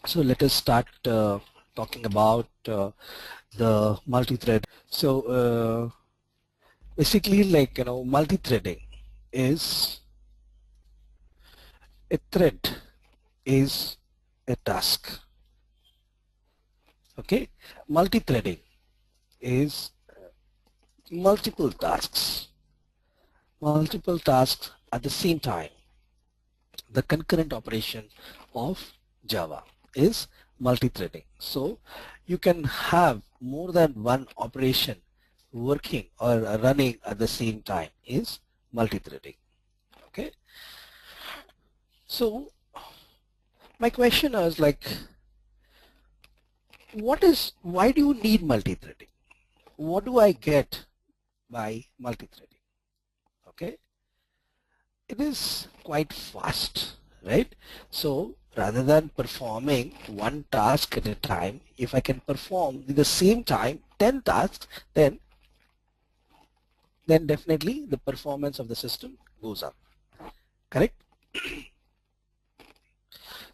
So let us start talking about the multi-thread. So basically, like multi-threading is a thread is a task. Okay, multi-threading is multiple tasks at the same time. The concurrent operation of Java is multi-threading. So you can have more than one operation working or running at the same time is multi-threading. Okay. So my question is like, why do you need multi-threading? What do I get by multi-threading? Okay. It is quite fast, right? So rather than performing one task at a time, if I can perform at the same time 10 tasks, then definitely the performance of the system goes up. Correct?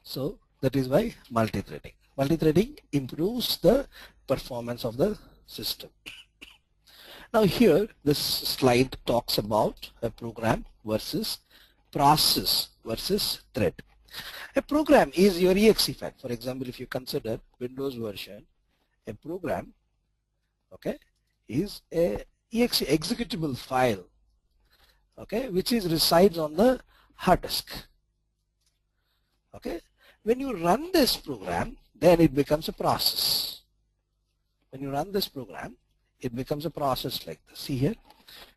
So that is why multi-threading. Multi-threading improves the performance of the system. Now here this slide talks about a program versus process versus thread. A program is your exe file. For example, if you consider Windows version, a program, okay, is a exe executable file, okay, which resides on the hard disk. Okay, when you run this program, then it becomes a process. When you run this program, it becomes a process like this. See here,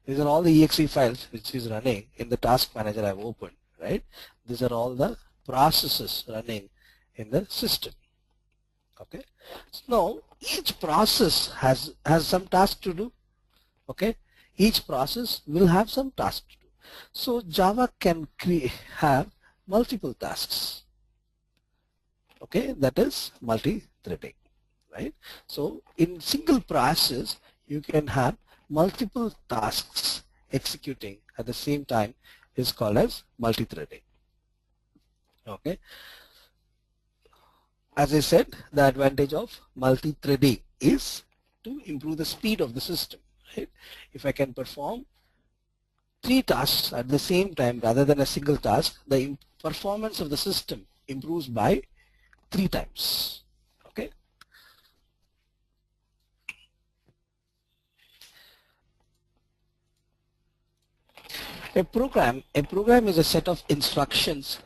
these are all the exe files which is running in the task manager I've opened, right? These are all the processes running in the system. Okay. So now each process has some task to do. Okay. Each process will have some task to do. So Java can have multiple tasks. Okay, that is multi-threading, right? So in single process, you can have multiple tasks executing at the same time is called as multi-threading. Okay. As I said, the advantage of multi-threading is to improve the speed of the system. Right? If I can perform 3 tasks at the same time rather than a single task, the performance of the system improves by 3 times. Okay. A program is a set of instructions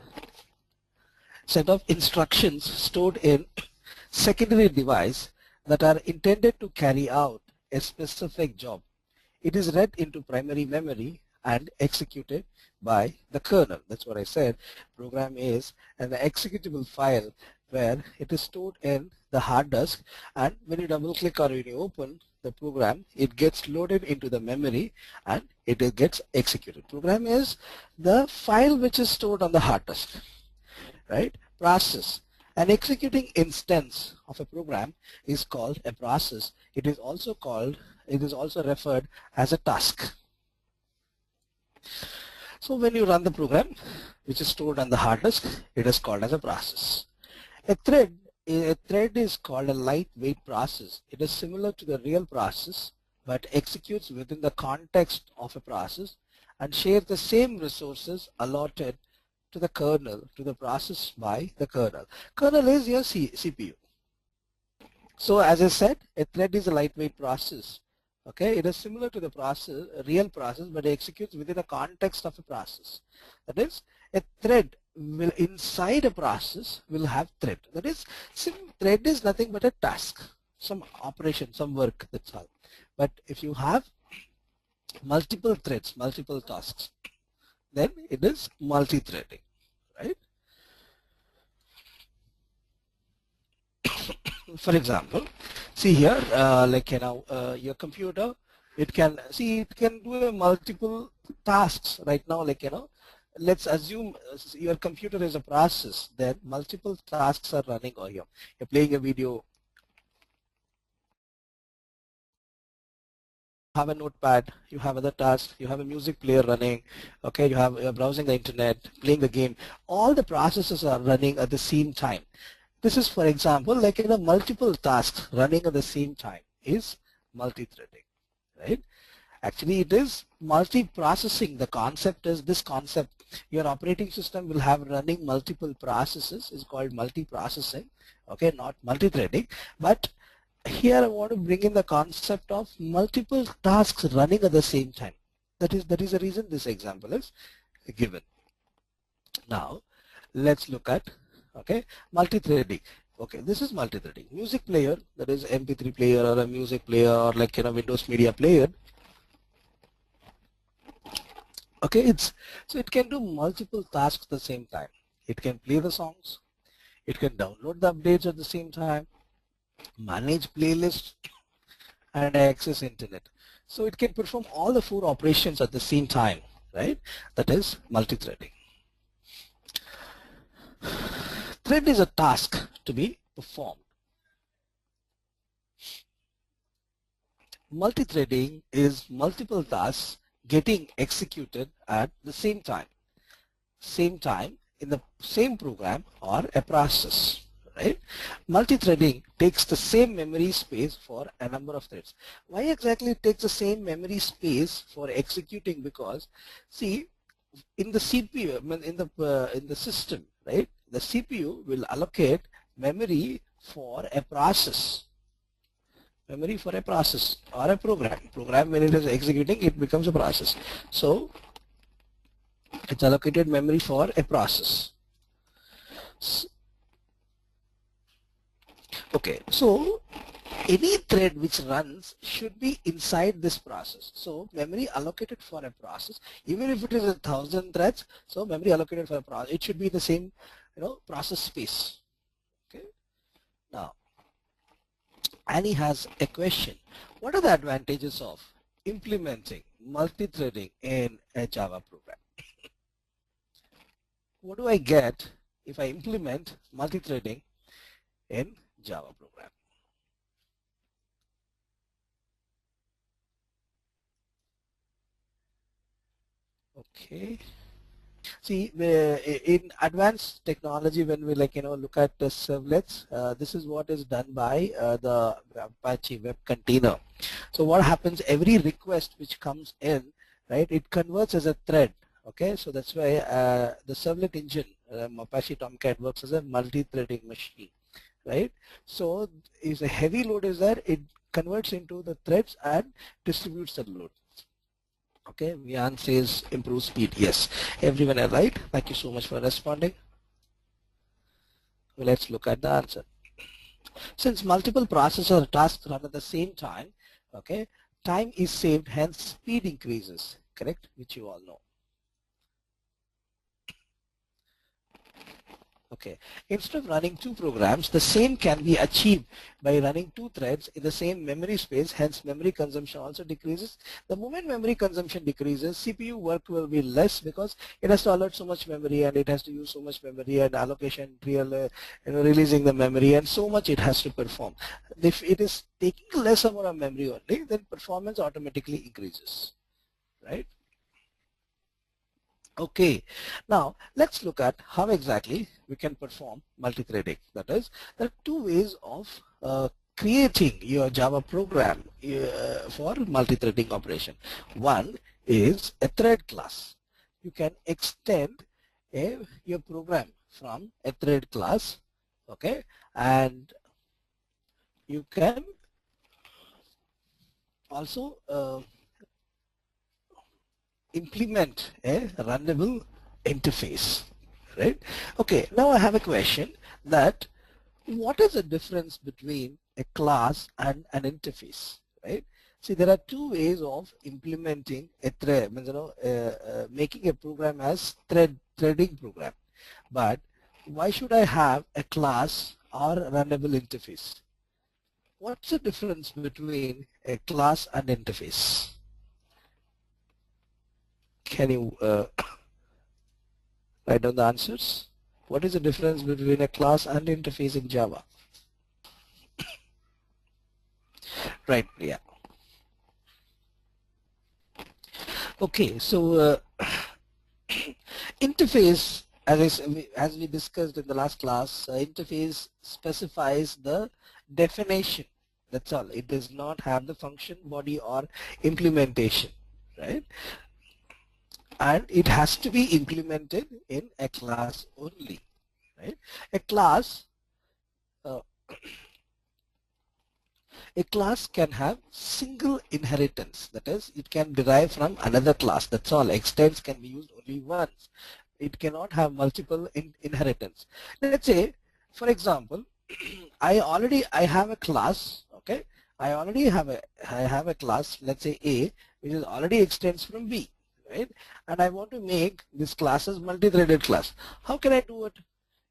stored in secondary device that are intended to carry out a specific job. It is read into primary memory and executed by the kernel. That's what I said. Program is an executable file where it is stored in the hard disk, and when you double click or when you open the program, it gets loaded into the memory and it gets executed. Program is the file which is stored on the hard disk, right? Process. An executing instance of a program is called a process. It is also referred as a task. So when you run the program which is stored on the hard disk, it is called as a process. A thread is called a lightweight process. It is similar to the real process but executes within the context of a process and shares the same resources allotted to the kernel, to the process by the kernel. Kernel is your CPU. So as I said, a thread is a lightweight process. Okay, it is similar to the process, real process, but it executes within the context of a process. That is, a thread will inside a process will have thread. That is, thread is nothing but a task, some operation, some work, that's all. But if you have multiple threads, multiple tasks, then it is multi-threading, right? For example, see here, your computer, it can do multiple tasks right now. Let's assume your computer is a process, then multiple tasks are running on here. You're playing a video, you have a notepad, you have other tasks, you have a music player running, okay, you're browsing the internet, playing the game. All the processes are running at the same time. This is, for example, like in a multiple tasks running at the same time is multi-threading, right? Actually, it is multi-processing. The concept is this concept. Your operating system will have running multiple processes is called multi-processing, okay, not multi-threading. But here I want to bring in the concept of multiple tasks running at the same time. That is the reason this example is given. Now, let's look at, okay, multi-threading. Okay, this is multi-threading. Music player, that is MP3 player or a music player or like, you know, Windows Media Player. Okay, so it can do multiple tasks at the same time. It can play the songs, it can download the updates at the same time, manage playlists, and access internet. So it can perform all the 4 operations at the same time, right? That is multi-threading. Thread is a task to be performed. Multi-threading is multiple tasks getting executed at the same time in the same program or a process, right? Multi-threading takes the same memory space for a number of threads. Why exactly it takes the same memory space for executing? Because see, in the CPU, in the system, right, the CPU will allocate memory for a process. Memory for a process or a program. Program, when it is executing, it becomes a process. So it's allocated memory for a process. Okay, so any thread which runs should be inside this process. So memory allocated for a process, even if it is 1,000 threads, so memory allocated for a process, it should be the same, you know, process space. Okay. Now, Annie has a question. What are the advantages of implementing multi-threading in a Java program? What do I get if I implement multi-threading in Java program? Okay. See, in advanced technology, when we look at the servlets, this is what is done by the Apache web container. So what happens, every request which comes in, right, it converts as a thread. Okay, so that's why the servlet engine, Apache Tomcat, works as a multi-threading machine, right? So if a heavy load is there, it converts into the threads and distributes the load. Okay, Vian says improve speed. Yes, everyone are right. Thank you so much for responding. Well, let's look at the answer. Since multiple processes or tasks run at the same time, okay, time is saved, hence speed increases, correct, which you all know. Okay, instead of running 2 programs, the same can be achieved by running 2 threads in the same memory space, hence memory consumption also decreases. The moment memory consumption decreases, CPU work will be less because it has to allot so much memory and it has to use so much memory and allocation, releasing the memory, and so much it has to perform. If it is taking less amount of memory only, then performance automatically increases, right? Okay, now let's look at how exactly we can perform multi-threading. That is, there are 2 ways of creating your Java program for multi-threading operation. One is a thread class. You can extend your program from a thread class, okay, and you can also implement a runnable interface, right? Okay, now I have a question that what is the difference between a class and an interface, right? See, there are 2 ways of implementing a thread, making a program as threading program. But why should I have a class or a runnable interface? What's the difference between a class and interface? Can you write down the answers? What is the difference between a class and interface in Java? Right, yeah. Okay, so interface as we discussed in the last class, interface specifies the definition. That's all. It does not have the function, body, or implementation, right? And it has to be implemented in a class only, right? A class, uh, a class can have single inheritance. That is, it can derive from another class. That's all. Extends can be used only once. It cannot have multiple inheritance. Let's say, for example, I have a class. Okay, I have a class. Let's say A, which is already extends from B, right? And I want to make this class as multi-threaded class. How can I do it?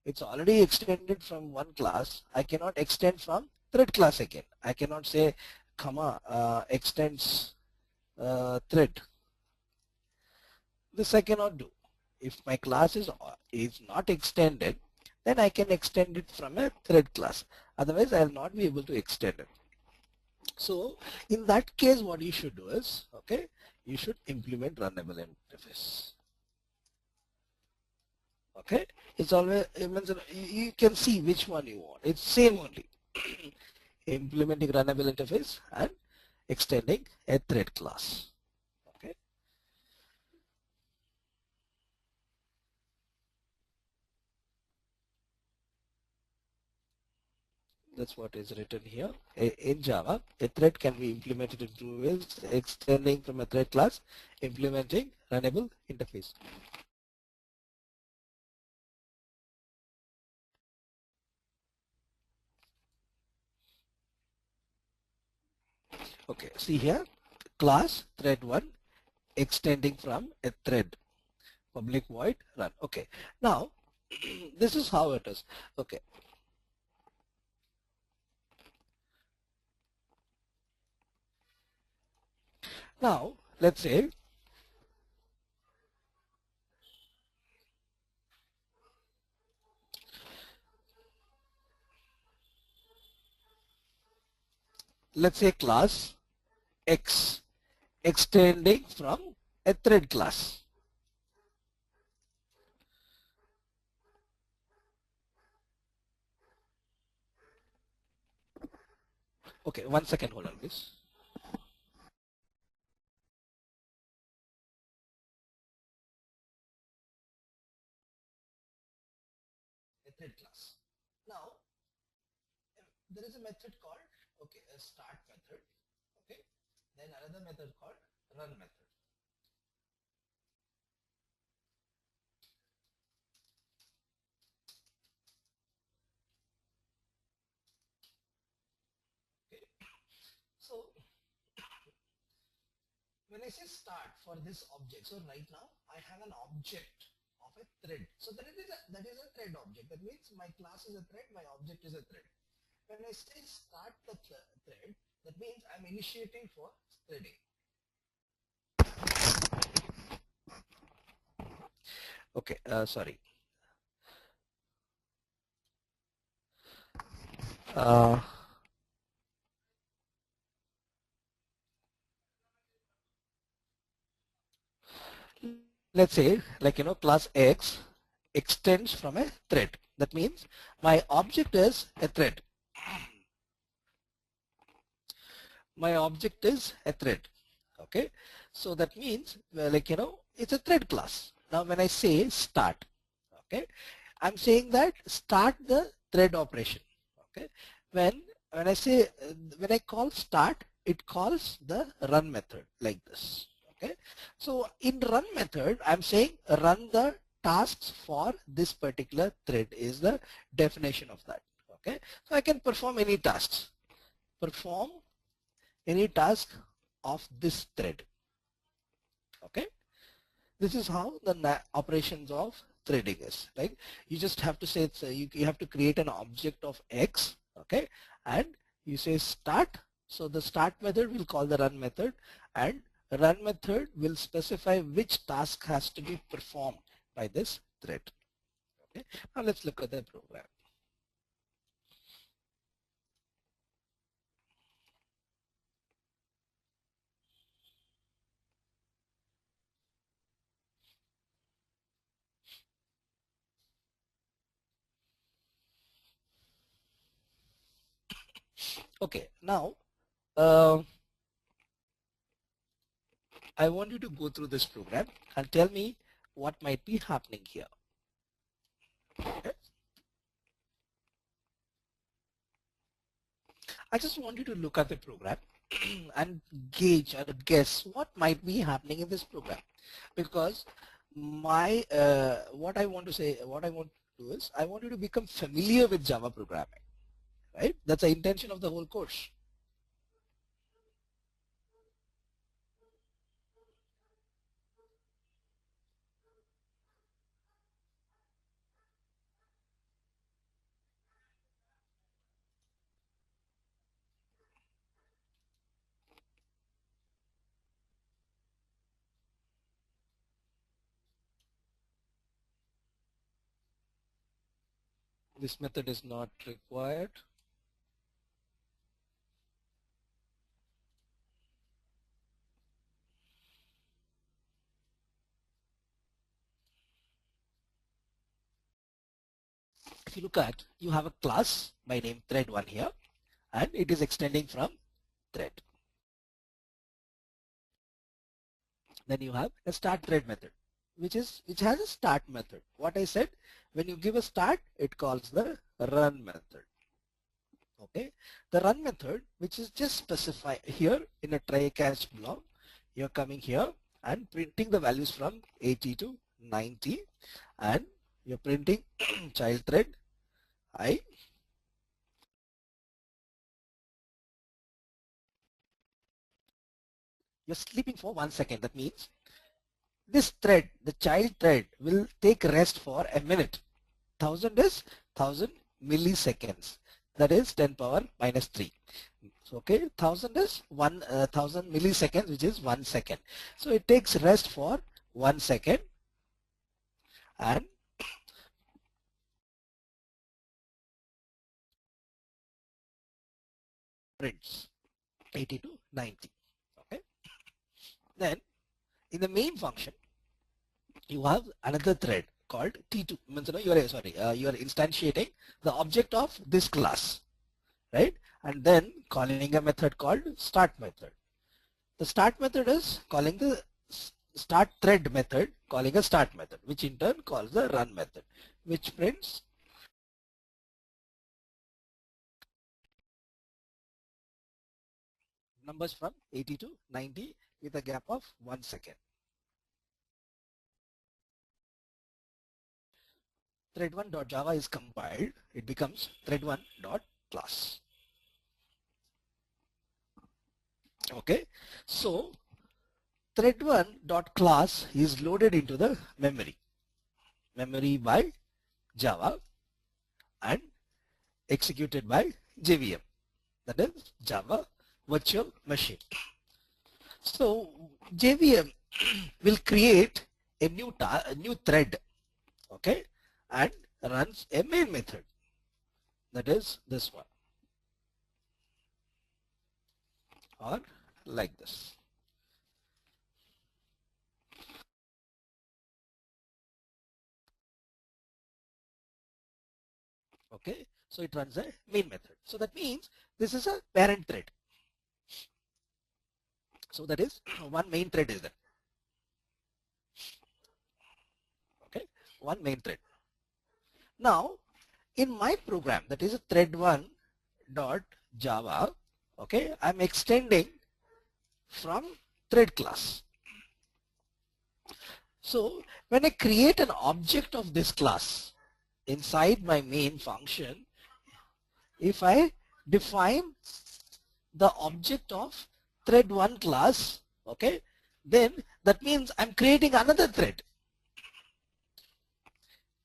It's already extended from one class. I cannot extend from thread class again. I cannot say comma extends thread. This I cannot do. If my class is not extended, then I can extend it from a thread class. Otherwise, I will not be able to extend it. So in that case, what you should do is, okay, you should implement runnable interface. Okay, it's always, you can see which one you want. It's same only. Implementing runnable interface and extending a thread class. Okay. That's what is written here. In Java, a thread can be implemented in two ways: extending from a thread class, implementing runnable interface. Okay, see here, class thread1 extending from a thread, public void run. Okay, now this is how it is. Okay, now let's say class X extending from a thread class. Okay, 1 second, hold on please. A thread class. Now there is a method called, okay, a start method. Okay, then another method called run method. Okay, so when I say start for this object, so right now I have an object of a thread. So that is a thread object. That means my class is a thread, my object is a thread. When I say start the thread, that means I'm initiating for threading. Okay, sorry. Uh, let's say, like, class X extends from a thread. That means my object is a thread. My object is a thread. Okay, so that means, it's a thread class. Now when I say start, okay, I'm saying that start the thread operation. Okay, when I say when I call start, it calls the run method like this. Okay, so in run method, I'm saying run the tasks for this particular thread is the definition of that. Okay, so I can perform any tasks. Perform any task of this thread. Okay, this is how the operations of threading is. Like, you just have to say you have to create an object of X. Okay, and you say start. So the start method will call the run method, and run method will specify which task has to be performed by this thread. Okay, now let's look at the program. Okay, now uh, I want you to go through this program and tell me what might be happening here. Okay? I just want you to look at the program and gauge or guess what might be happening in this program, because my what I want to do is I want you to become familiar with Java programming, right? That's the intention of the whole course. This method is not required. If you look at, you have a class by name thread1 here, and it is extending from thread. Then you have a start thread method, which has a start method. What I said, when you give a start, it calls the run method. Okay, the run method, which is just specified here in a try catch block, you're coming here and printing the values from 80 to 90, and you're printing child thread I. You're sleeping for 1 second. That means this thread, the child thread, will take rest for a minute. 1000 is 1000 milliseconds. That is 10 power minus 3. So, okay, 1000 is 1000 milliseconds, which is 1 second. So it takes rest for 1 second and prints 80 to 90. Okay. Then in the main function, you have another thread called T2. Means, you are instantiating the object of this class, right? And then calling a method called start method. The start method is calling the start thread method, calling a start method, which in turn calls the run method, which prints numbers from 80 to 90 with a gap of 1 second. Thread1.java is compiled, it becomes thread1.class. Okay, so thread1.class is loaded into the memory by Java and executed by JVM, that is Java Virtual Machine. So JVM will create a new thread, okay, and runs a main method, that is this one, or like this. Okay, so it runs a main method. So that means this is a parent thread. So that is one main thread is there. Okay, one main thread. Now in my program, that is a thread1.java, okay, I'm extending from thread class. So when I create an object of this class inside my main function, if I define the object of thread1 class, okay, then that means I'm creating another thread.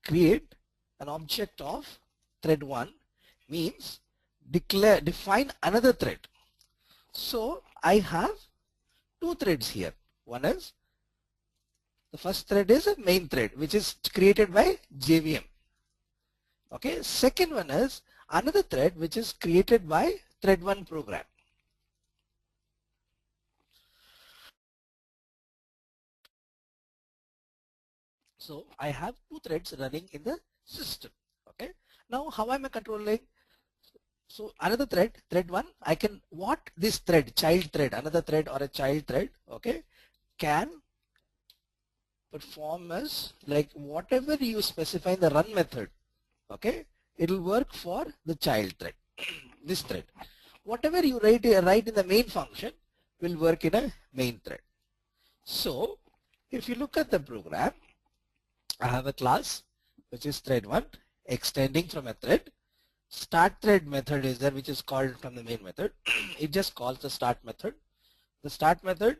Create an object of thread1 means define another thread. So I have two threads here. One is, the first thread is a main thread, which is created by JVM. Okay, second one is another thread which is created by thread1 program. So I have two threads running in the system. Okay, now how am I controlling So another thread, thread 1, I can, what this thread, child thread, another thread or a child thread, okay, can perform as like whatever you specify in the run method, okay, it will work for the child thread, this thread. Whatever you write in the main function will work in a main thread. So if you look at the program, I have a class which is thread1 extending from a thread. Start thread method is there, which is called from the main method. It just calls the start method. The start method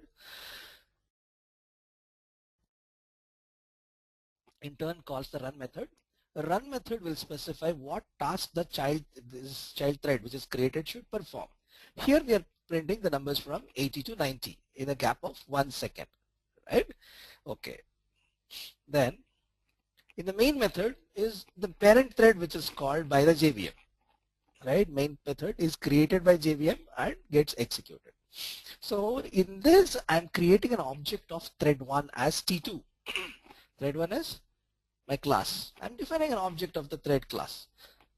in turn calls the run method. The run method will specify what task the this child thread which is created should perform. Here we are printing the numbers from 80 to 90 in a gap of 1 second, right? Okay. Then in the main method is the parent thread which is called by the JVM, right? Main method is created by JVM and gets executed. So in this, I'm creating an object of thread1 as T2. Thread1 is my class. I'm defining an object of the thread class.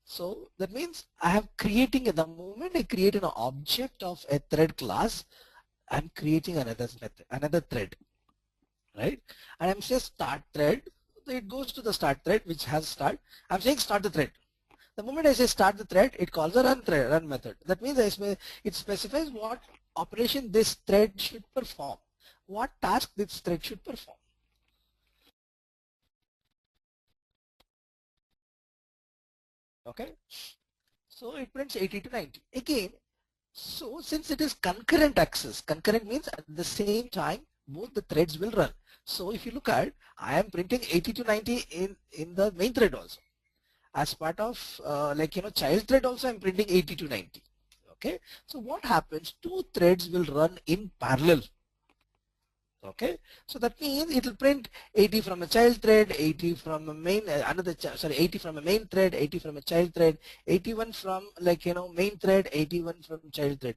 So that means I have creating, the moment I create an object of a thread class, I'm creating another method, another thread, right? And I'm saying start thread. So it goes to the start thread which has start. I'm saying start the thread. The moment I say start the thread, it calls a run method. That means it specifies what operation this thread should perform, what task this thread should perform. Okay, so it prints 80 to 90. Again, so since it is concurrent access, concurrent means at the same time both the threads will run. So if you look at, I am printing 80 to 90 in the main thread also. As part of child thread also I'm printing 80 to 90. Okay, so what happens, two threads will run in parallel. Okay, so that means it will print 80 from a child thread, 80 from a main 80 from a main thread, 80 from a child thread, 81 from main thread, 81 from child thread.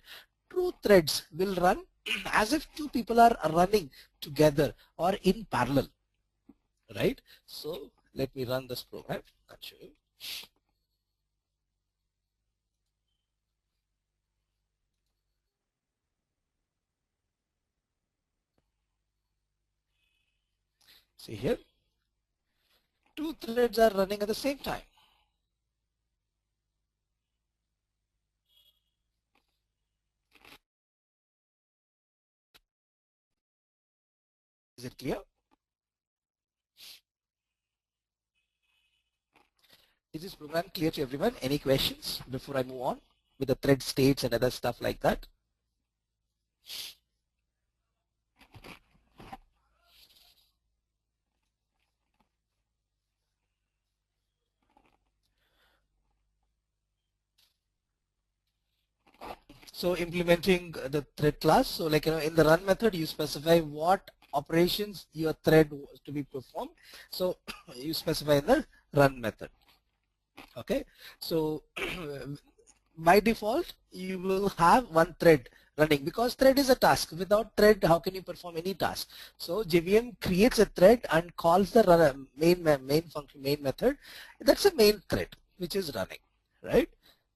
Two threads will run as if two people are running together or in parallel, right? So let me run this program and show you. See here, two threads are running at the same time. Is it clear? Is this program clear to everyone? Any questions before I move on with the thread states and other stuff like that? So implementing the thread class. So in the run method, you specify what operations your thread was to be performed. So you specify in the run method. Okay. So by default, you will have one thread running because thread is a task. Without thread, how can you perform any task? So JVM creates a thread and calls the main function, main method. That's a main thread which is running, right?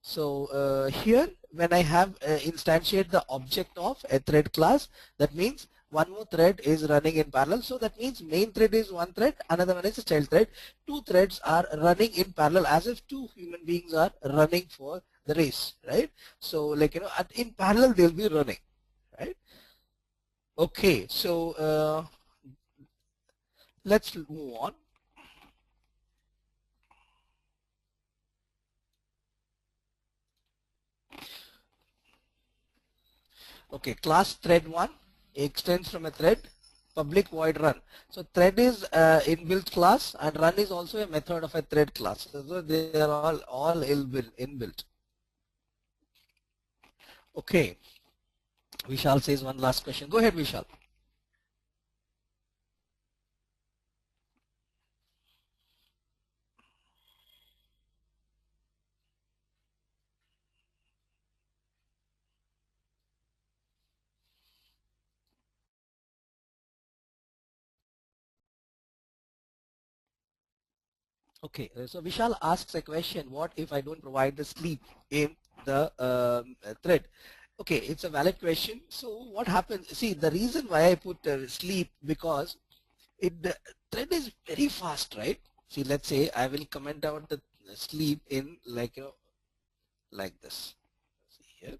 So here, when I have instantiate the object of a thread class, that means one more thread is running in parallel. So that means main thread is one thread, another one is a child thread. Two threads are running in parallel as if two human beings are running for the race, right? So in parallel they'll be running, right? Okay, so let's move on. Okay, class thread1 extends from a thread, public void run. So thread is inbuilt class and run is also a method of a thread class. So they are all inbuilt. Okay, Vishal says one last question. Go ahead, Vishal. Okay, so Vishal asks a question, what if I don't provide the sleep in the thread? Okay, it's a valid question. So what happens, see, the reason why I put sleep, because the thread is very fast, right? See, let's say I will comment out the sleep in like, like this. See here.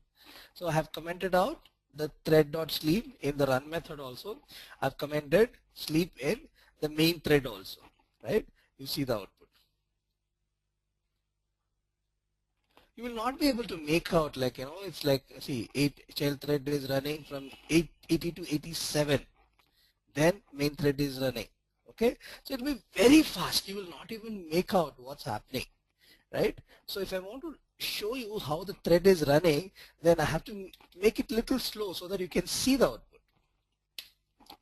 So I have commented out the thread.sleep in the run method also. I've commented sleep in the main thread also, right? You see the output. You will not be able to make out, like, it's like, see, 8 child thread is running from 80 to 87. Then main thread is running. Okay, so it will be very fast. You will not even make out what's happening, right? So if I want to show you how the thread is running, then I have to make it little slow so that you can see the output.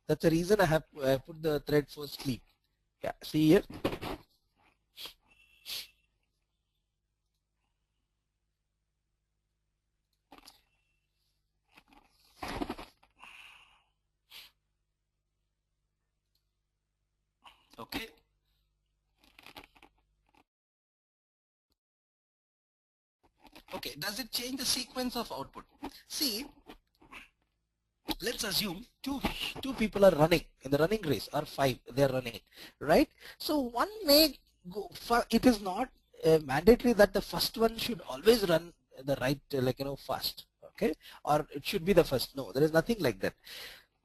That's the reason I have put the thread for sleep. Yeah, see here. Okay. Okay, does it change the sequence of output? See, let's assume two people are running in the running race, or 5 they are running, right? So one may go for, it is not mandatory that the first one should always run the right, like, first, okay, or it should be the first. No, there is nothing like that.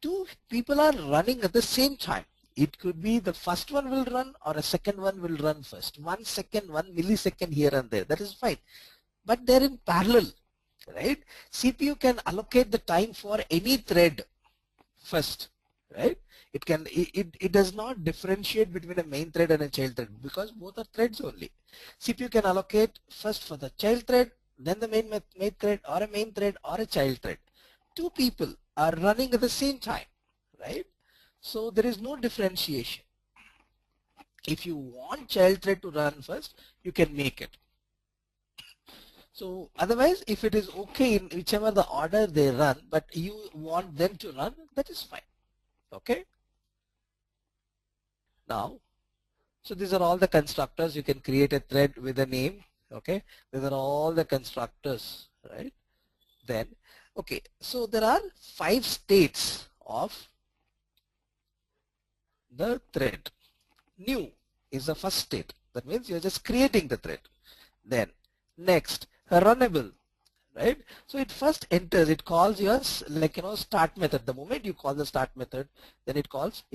Two people are running at the same time. It could be the first one will run or a second one will run first. 1 second, 1 millisecond here and there, that is fine, but they're in parallel, right? CPU can allocate the time for any thread first, right? It does not differentiate between a main thread and a child thread, because both are threads only. CPU can allocate first for the child thread, then the main thread, or a main thread or a child thread. Two people are running at the same time, right? So there is no differentiation. If you want child thread to run first, you can make it. So otherwise, if it is okay in whichever the order they run, but you want them to run, that is fine. Okay. Now, so these are all the constructors. You can create a thread with a name. Okay. These are all the constructors, right? Then, okay. So there are 5 states of the thread. New is the first state. That means you're just creating the thread. Then next, runnable, right? So it first enters, it calls your, like, start method. The moment you call the start method, then it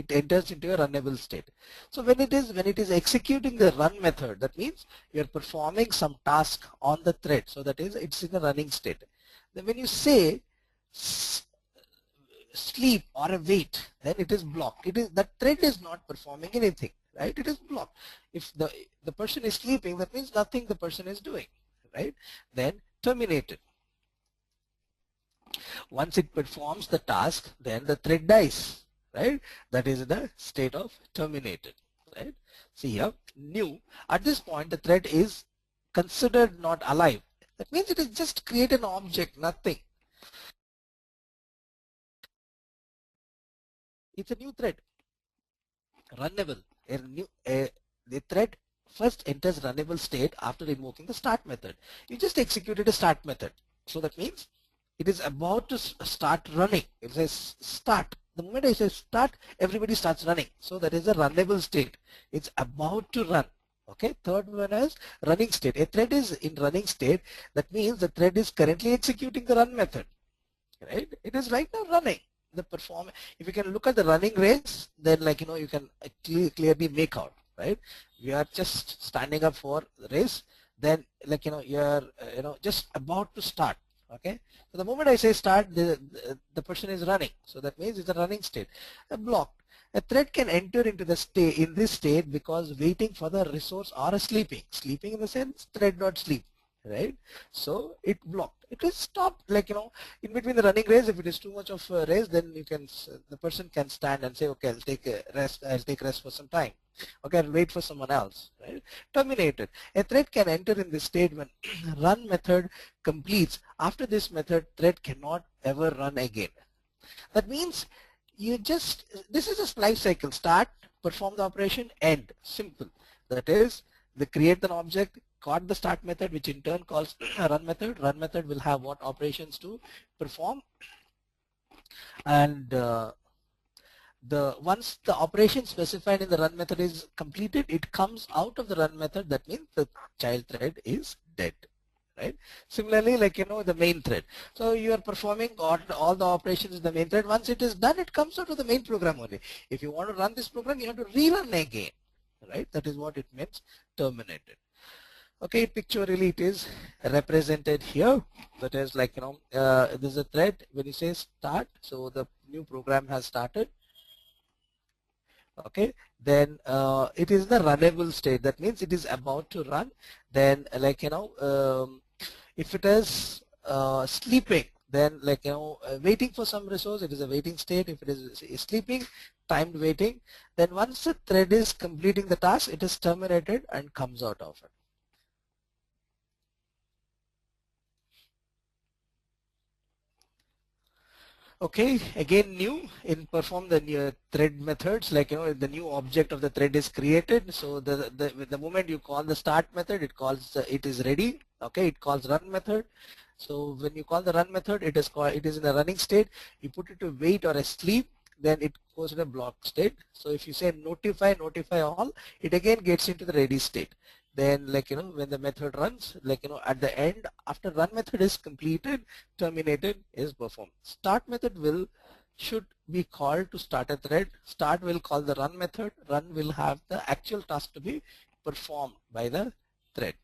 enters into a runnable state. So when it is executing the run method, that means you're performing some task on the thread. So that is, it's in a running state. Then when you say sleep or a wait, then it is blocked. That thread is not performing anything, right? It is blocked. If the person is sleeping, that means nothing the person is doing, right? Then terminated. Once it performs the task, then the thread dies, right? That is the state of terminated, right? See here, new. At this point, the thread is considered not alive. That means it is just create an object, nothing. It's a new thread, runnable. The thread first enters runnable state after invoking the start method. You just executed a start method. So that means it is about to start running. It says start. The moment I say start, everybody starts running. So that is a runnable state. It's about to run. Okay. Third one is running state. A thread is in running state. That means the thread is currently executing the run method. Right? It is right now running. The performance. If you can look at the running race, then, like, you can clearly make out. Right? We are just standing up for the race. Then, like, you're just about to start. Okay, so the moment I say start, the person is running, so that means it's a running state. A blocked. A thread can enter into the state in this state because waiting for the resource or a sleeping in the sense thread not sleep, right? So it blocked. It is stopped, like, in between the running race. If it is too much of a race, then the person can stand and say, okay, I'll take a rest. I'll take rest for some time. Okay, I'll wait for someone else, right? Terminated. A thread can enter in this state when run method completes. After this method, thread cannot ever run again. That means this is a life cycle. Start, perform the operation, end. Simple. That is they create an object, call the start method, which in turn calls run method. Run method will have what operations to perform, and once the operation specified in the run method is completed, it comes out of the run method. That means the child thread is dead. Right? Similarly, like the main thread. So you are performing all the operations in the main thread. Once it is done, it comes out of the main program only. If you want to run this program, you have to rerun again. Right? That is what it means, terminated. Okay, pictorially it is represented here. That is like there's a thread. When you say start, so the new program has started. Okay, then it is the runnable state. That means it is about to run. Then like if it is sleeping, then like waiting for some resource, it is a waiting state. If it is sleeping, timed waiting, then once the thread is completing the task, it is terminated and comes out of it. Okay, again new in perform the new thread methods, like the new object of the thread is created. So the moment you call the start method, it calls it is ready. Okay, it calls run method. So when you call the run method, it is in a running state. You put it to wait or asleep, then it goes in a block state. So if you say notify all, it again gets into the ready state. Then like when the method runs, like at the end, after run method is completed, terminated is performed. Start method should be called to start a thread. Start will call the run method. Run will have the actual task to be performed by the thread.